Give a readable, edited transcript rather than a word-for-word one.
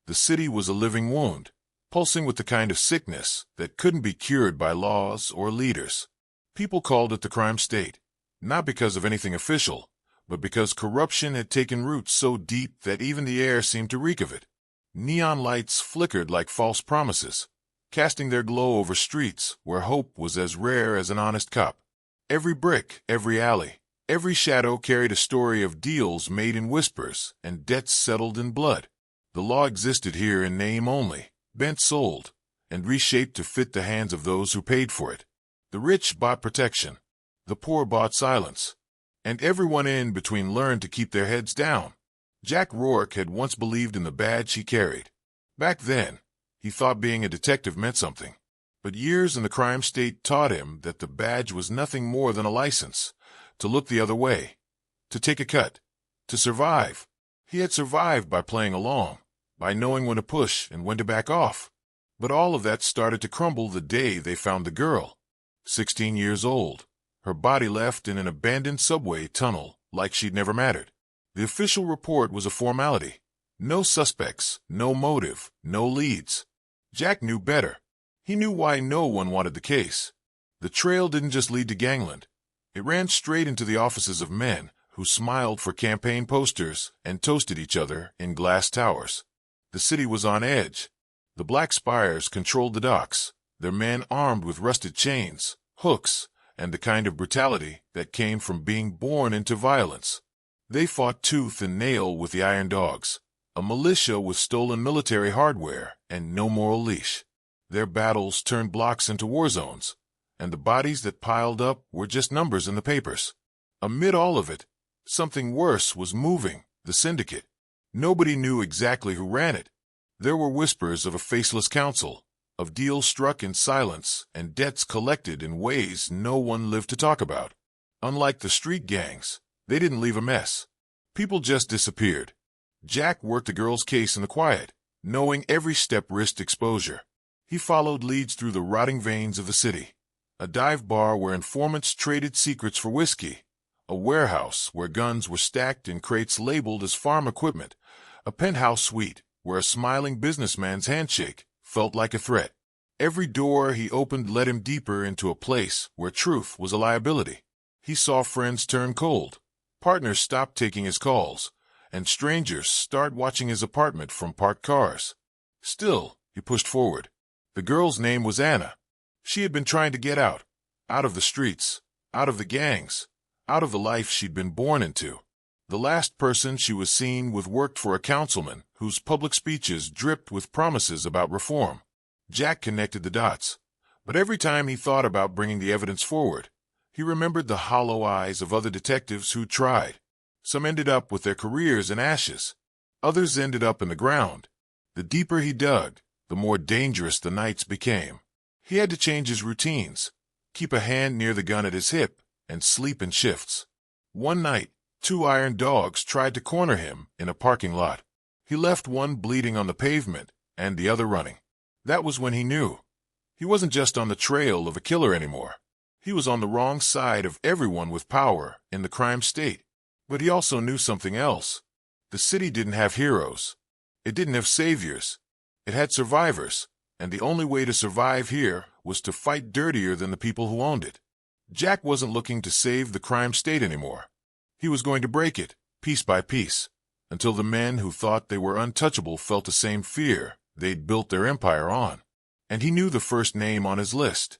The city was a living wound, pulsing with the kind of sickness that couldn't be cured by laws or leaders. People called it the crime state, not because of anything official, but because corruption had taken root so deep that even the air seemed to reek of it. Neon lights flickered like false promises, casting their glow over streets where hope was as rare as an honest cop. Every brick, every alley, every shadow carried a story of deals made in whispers and debts settled in blood. The law existed here in name only, bent sold, and reshaped to fit the hands of those who paid for it. The rich bought protection, the poor bought silence, and everyone in between learned to keep their heads down. Jack Rourke had once believed in the badge he carried. Back then, he thought being a detective meant something. But years in the crime state taught him that the badge was nothing more than a license to look the other way, to take a cut, to survive. He had survived by playing along, by knowing when to push and when to back off. But all of that started to crumble the day they found the girl, 16 years old, her body left in an abandoned subway tunnel like she'd never mattered. The official report was a formality. No suspects, no motive, no leads. Jack knew better. He knew why no one wanted the case. The trail didn't just lead to gangland. It ran straight into the offices of men who smiled for campaign posters and toasted each other in glass towers. The city was on edge. The Black Spires controlled the docks, their men armed with rusted chains, hooks, and the kind of brutality that came from being born into violence. They fought tooth and nail with the Iron Dogs, a militia with stolen military hardware and no moral leash. Their battles turned blocks into war zones, and the bodies that piled up were just numbers in the papers. Amid all of it, something worse was moving, the syndicate. Nobody knew exactly who ran it. There were whispers of a faceless council, of deals struck in silence and debts collected in ways no one lived to talk about. Unlike the street gangs, they didn't leave a mess. People just disappeared. Jack worked the girl's case in the quiet, knowing every step risked exposure. He followed leads through the rotting veins of the city. A dive bar where informants traded secrets for whiskey. A warehouse where guns were stacked in crates labeled as farm equipment. A penthouse suite where a smiling businessman's handshake felt like a threat. Every door he opened led him deeper into a place where truth was a liability. He saw friends turn cold. Partners stopped taking his calls, and strangers start watching his apartment from parked cars. Still, he pushed forward. The girl's name was Anna. She had been trying to get out of the streets, out of the gangs, out of the life she'd been born into. The last person she was seen with worked for a councilman whose public speeches dripped with promises about reform. Jack connected the dots, but every time he thought about bringing the evidence forward, he remembered the hollow eyes of other detectives who tried. Some ended up with their careers in ashes. Others ended up in the ground. The deeper he dug, the more dangerous the nights became. He had to change his routines, keep a hand near the gun at his hip, and sleep in shifts. One night, 2 Iron Dogs tried to corner him in a parking lot. He left one bleeding on the pavement and the other running. That was when he knew. He wasn't just on the trail of a killer anymore. He was on the wrong side of everyone with power in the crime state. But he also knew something else. The city didn't have heroes. It didn't have saviors. It had survivors, and the only way to survive here was to fight dirtier than the people who owned it. Jack wasn't looking to save the crime state anymore. He was going to break it, piece by piece, until the men who thought they were untouchable felt the same fear they'd built their empire on. And he knew the first name on his list.